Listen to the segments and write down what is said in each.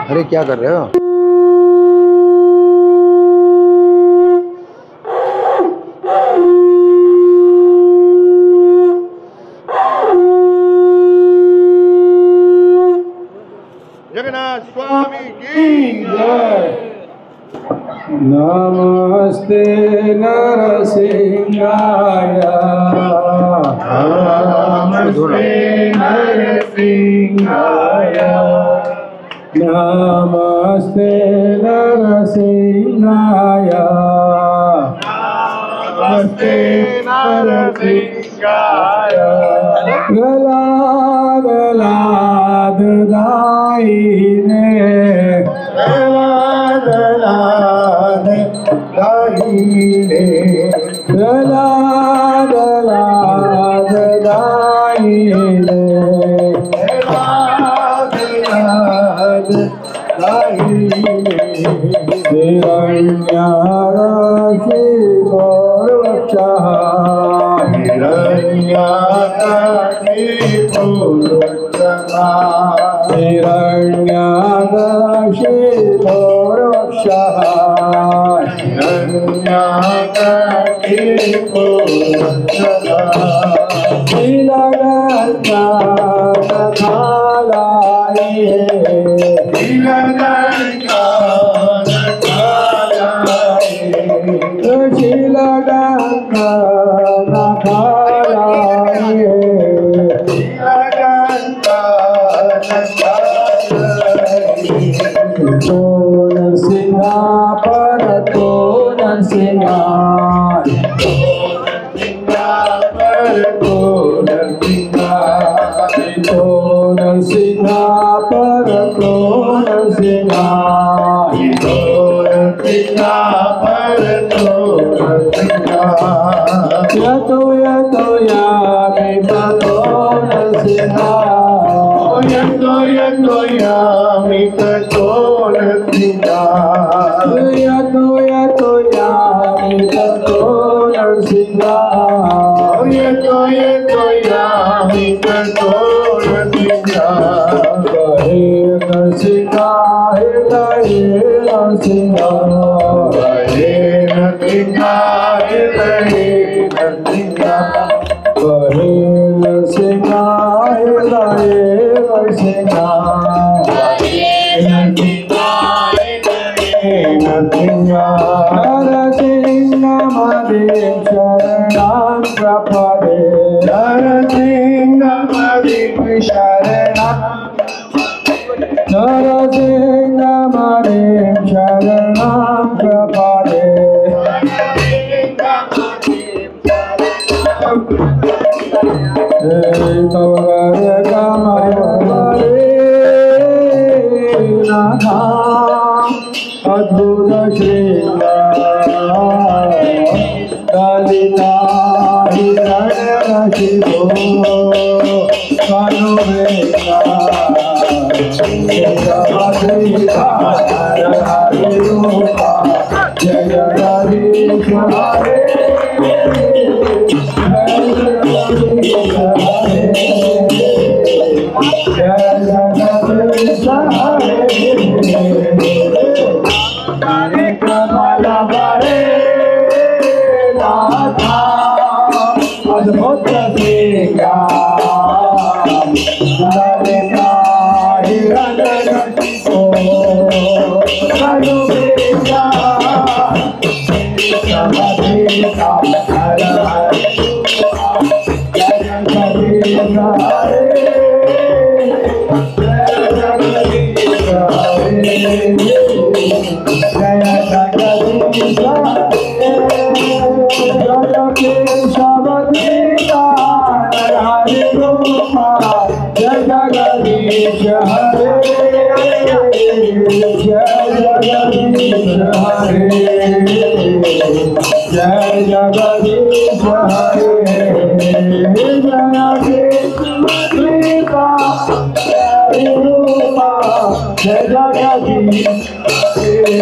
अरे क्या कर रहे हो? जगन्नाथ स्वामी की जय। नमस्ते नरसिंहाय, नमस्ते नरसिंहाय, नमस्ते नरसिंहाय, नमस्ते नरसिंहाय। प्रहलाद लाद दायिने, प्रहलाद लाद दायिने, प्रहलाद लाद दायिने, प्रहलाद लाद दायिने। हिरण्याक्षी गौरवक्षः, हिरण्याक्षी गौरवक्षः, हिरण्याक्षी गौरवक्षः, हिरण्याक्षी गौरवक्षः। नीलगंगाधराये, यतो यतो यामि ततो नरसिंहा, यतो यतो यामि ततो नरसिंहा, यतो यतो यामि ततो नरसिंहा, यतो यतो यामि ततो नरसिंहा। हे नरसिंहा, हे नरसिंहा, हे नरसिंहा, हे नरसिंहा, हे नरसिंहा, हे नरसिंहा, नरसिंहमदिं शरणं प्रपदे, नरसिंहमदिं शरणं, नरसिंहमदिं शरणं प्रपदे, नाथा अद्भुत श्रींगार, ललिता हिरण्यकशिपो कनुवेगा, जय जगदीश हरे, अद्भुत जय जगदीश हरे,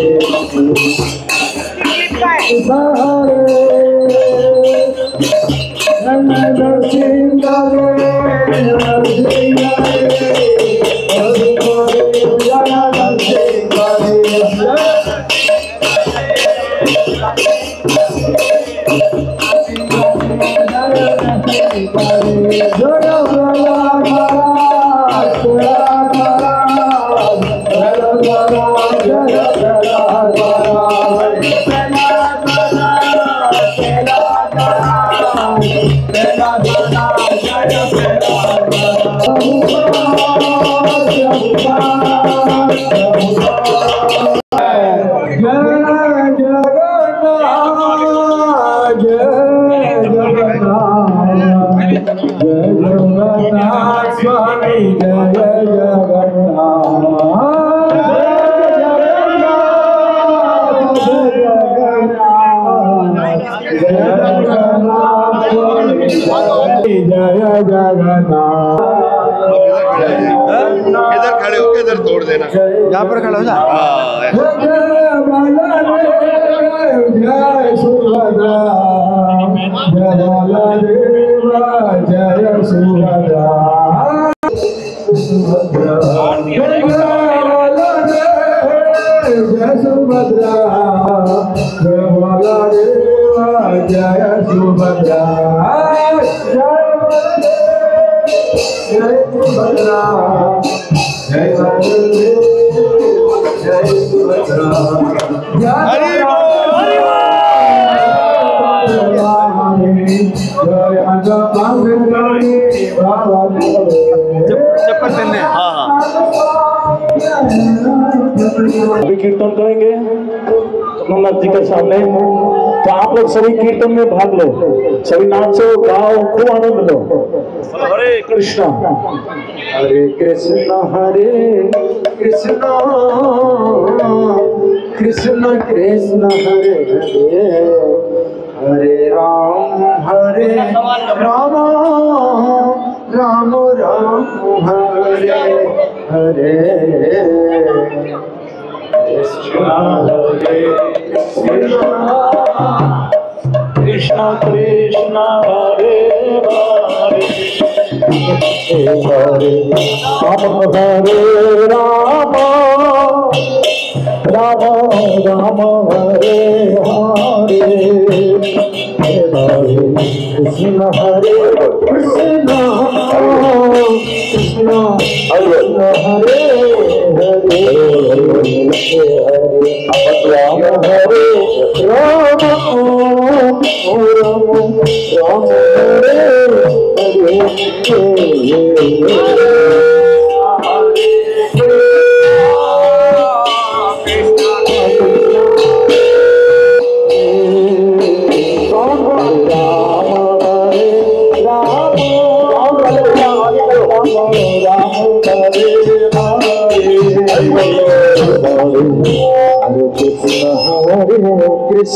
जय जगदीश हरे, इधर खड़े होके इधर तोड़ देना, यहाँ पर खड़ा हो जा। जय सुभद्रा जय सुभद्रा जय सुभद्रा जय सुभद्रा जय सुभद्रा जय सुभद्रा चप्पल पहनने। हाँ हाँ, अभी कीर्तन करेंगे कमलनाथ जी के सामने, तो आप लोग सभी कीर्तन में भाग लो, सभी नाचो गाओ, खूब आनंद लो। हरे कृष्णा हरे कृष्णा कृष्ण कृष्ण हरे हरे हरे राम राम राम हरे हरे कृष्णा कृष्णा कृष्णा हरे हरे हरे राम राम राम हरे हरे कृष्ण हरे कृष्ण कृष्ण हरे हरे राम हरे राम राम हरे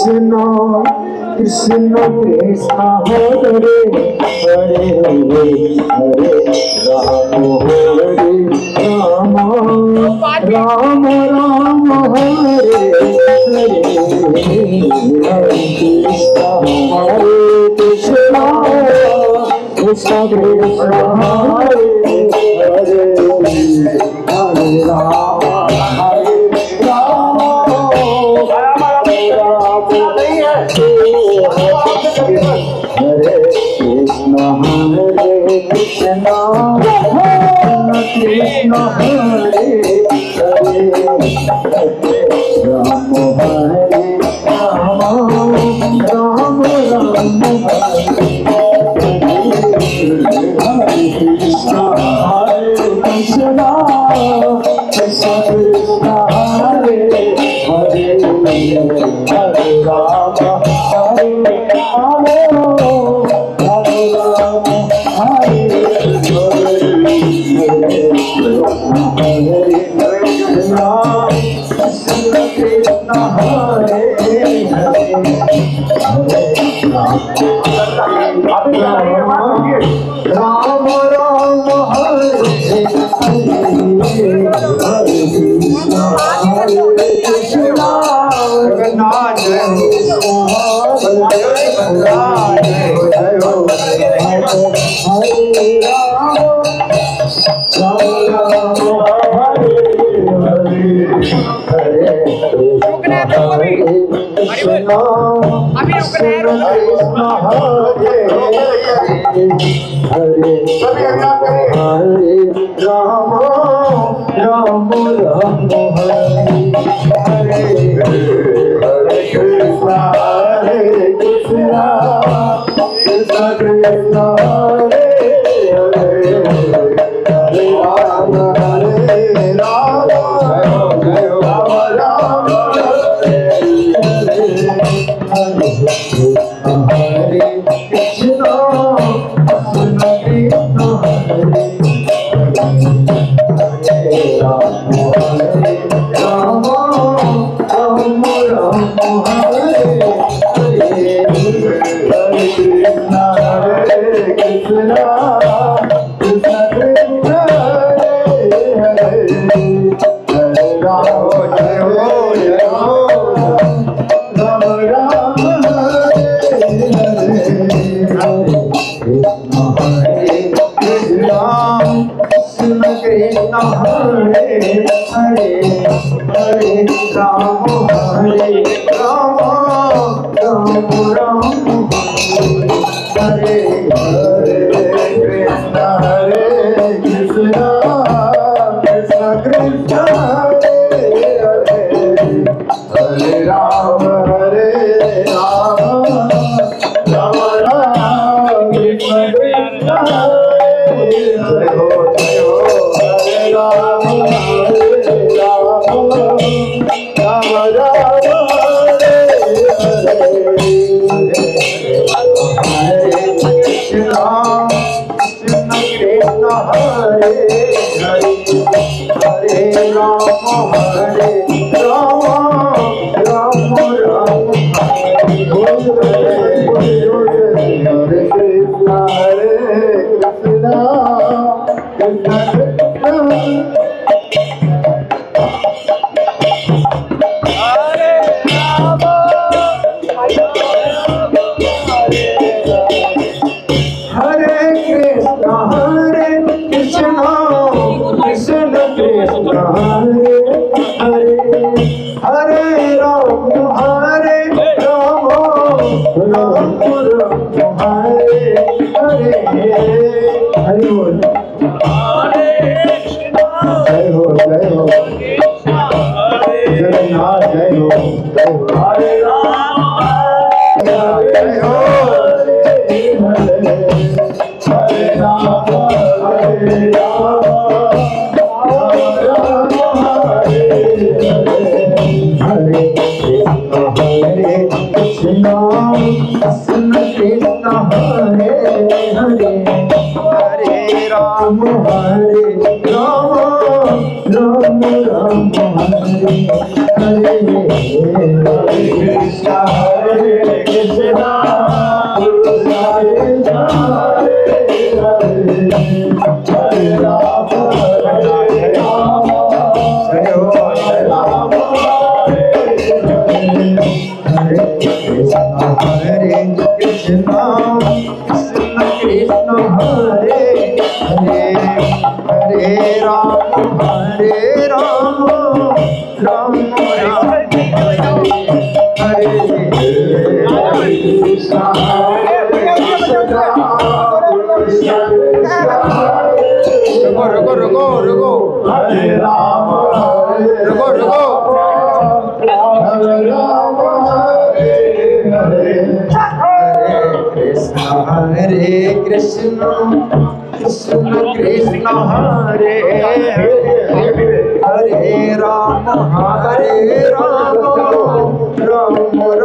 Krishna Krishna Krishna Hare Hare Hare Ram Ram Ram Hare Hare Hare Krishna Krishna Krishna Hare Hare Hare Ram Krishna Hare Hare Ram Hare Ram Ram Ram Hare Krishna Hare Krishna Krishna Krishna Hare Hare Hare Ram Hare Ram Hare Hare Ram Ram Ram Hare Hare Hare Krishna Krishna Krishna Hare Hare Hare Ram Ram Ram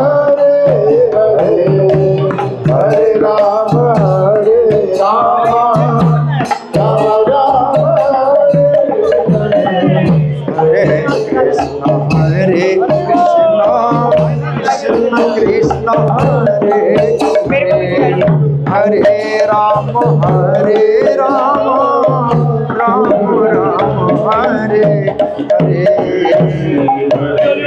हरे Krishna Hare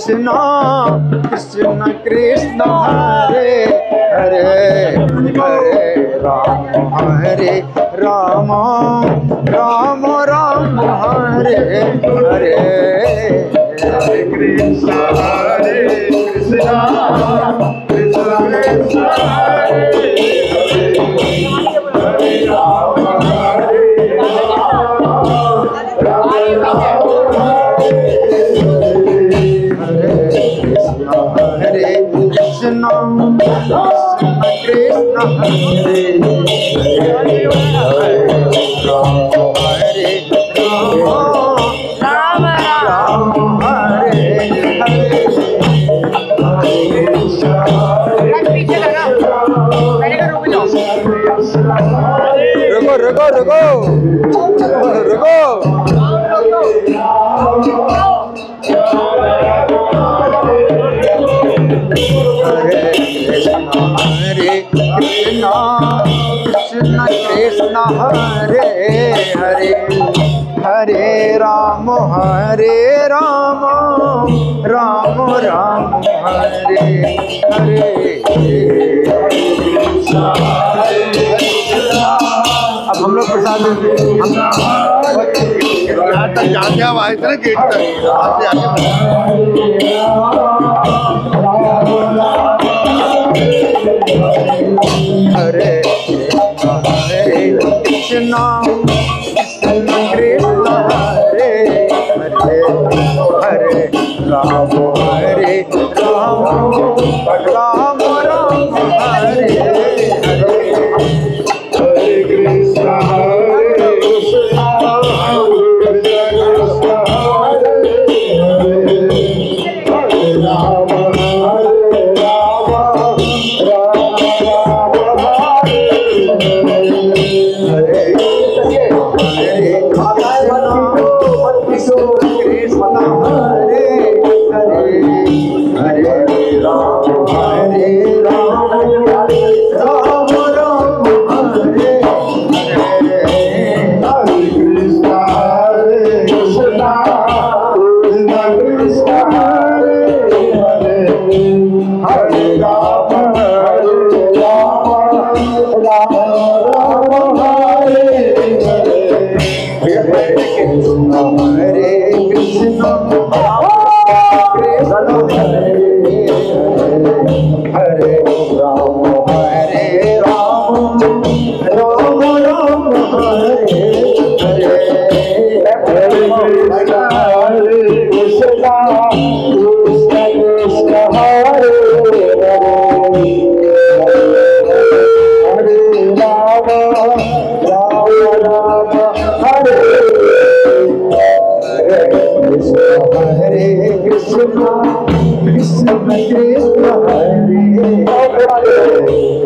Krishna Krishna Krishna Hare Hare Hare Ram Ram Ram Hare Hare Hare Krishna, Hare Krishna, Krishna Krishna, Hare Hare, Hare Rama, Hare Rama, Rama Rama, Hare Krishna Krishna Hare Hare Hare Rama Rama Hare Hare रुको हरे कृष्णा कृष्ण कृष्ण हरे हरे हरे राम राम राम हरे हरे अब हम लोग प्रसाद यहाँ तक जाके आप आए थे ना गेट तक, वहाँ से आगे हरे Krishna Krishna Krishna Hare Hare Hare Ram Ram Ram Hare Hare Hare Krishna, Hare Krishna,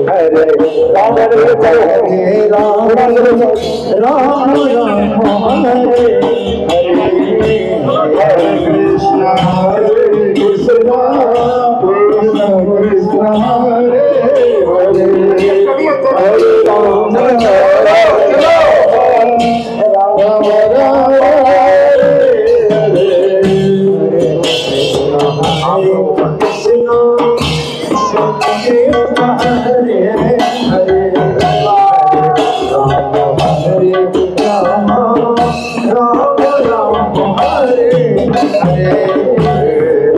Krishna Krishna, Hare Hare, Hare Rama, Hare Rama, Rama Rama, Hare Hare.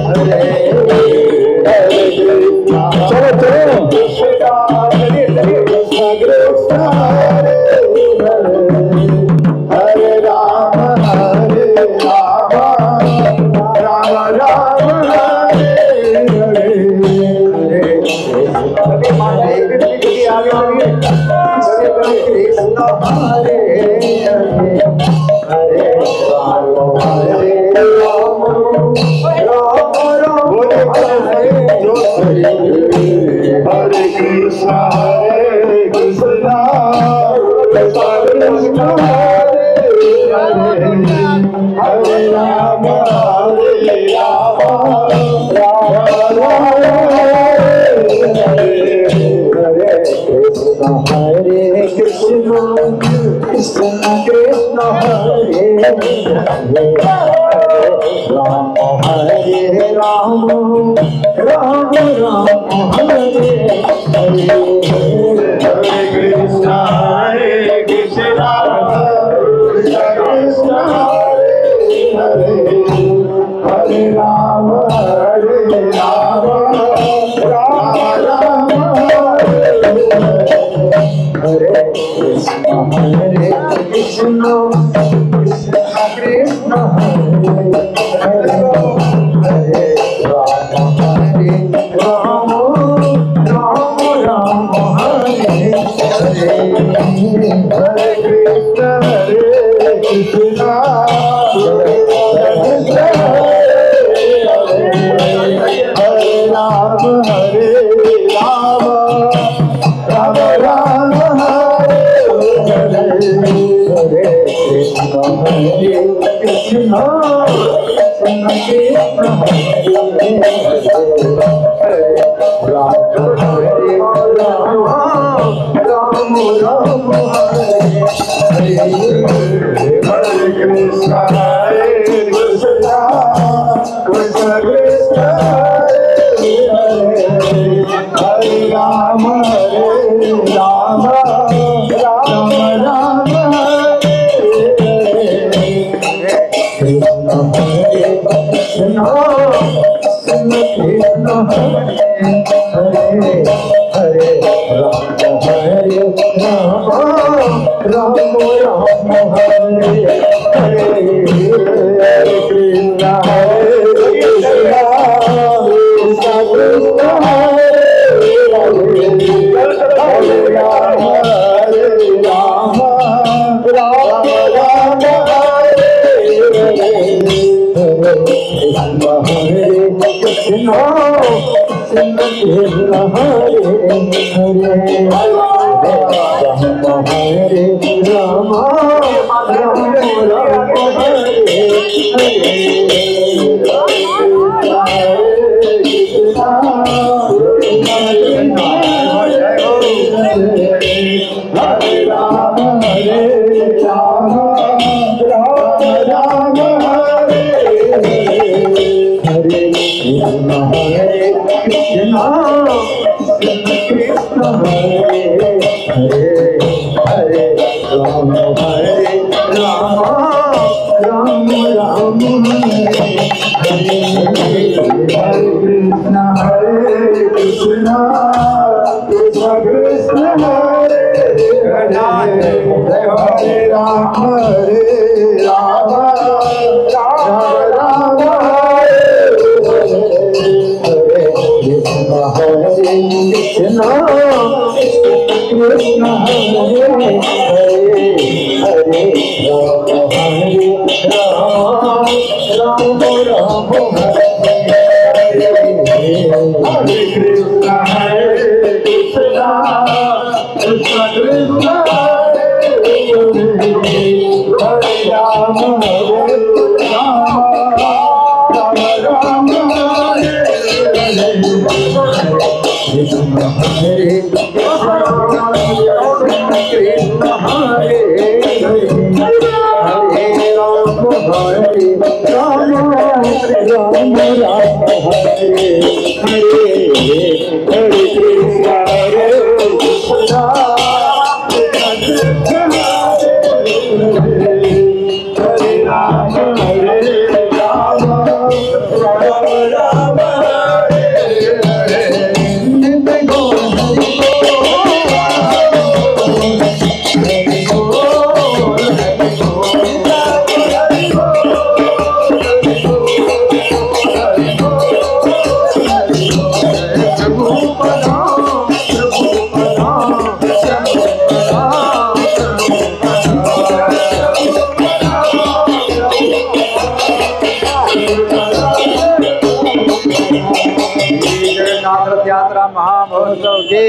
Hare हरे राम हरे राम राम राम हरे कृष्ण कृष्ण कृष्ण हरे राम हरे राम राम राम हरे हरे हरे कृष्ण कृष्ण कृष्ण हरे हरे हरे राम राम राम हरे कृष्ण कृष्ण कृष्ण कृष्ण हरे हरे राम राम राम राम हरे हरे हरे कृष्ण कृष्ण हरे राम राम राम हरे हरे हरे कृष्ण कृष्ण कृष्ण कृष्ण हरे हरे राम हरे राम राम राम हरे हरे हरे कृष्ण कृष्ण कृष्ण कृष्ण हरे हरे हरे राम राम राम राम हरे हरे कृष्ण हरे कृष्ण कृष्ण कृष्ण हरे हरे हरे राम हरे राम राम राम हरे हरे हरे कृष्ण कृष्ण कृष्ण हरे हरे हरे राम राम राम हरे हरे हरे कृष्ण कृष्ण कृष्ण हरे हरे राम हरे राम राम राम हरे हरे हरे राम राम राम हरे हरे हरे कृष्ण कृष्ण हरे हरे हरे राम हरे राम राम राम हरे हरे हरे कृष्ण कृष्ण कृष्ण कृष्ण हरे हरे हरे राम राम राम हरे हरे हरे कृष्ण कृष्ण कृष्ण हरे हरे हरे राम हरे राम राम राम हरे हरे हरे कृष्ण कृष्ण कृष्ण कृष्ण हरे हरे हरे राम राम राम हरे हरे कृष्ण हरे कृष्ण हरे हरे हरे राम राम हरे हरे हरे कृष्ण हरे कृष्ण कृष्ण हरे हरे राम राम राम हरे हरे जगन्नाथ रथ यात्रा महामहोत्सव की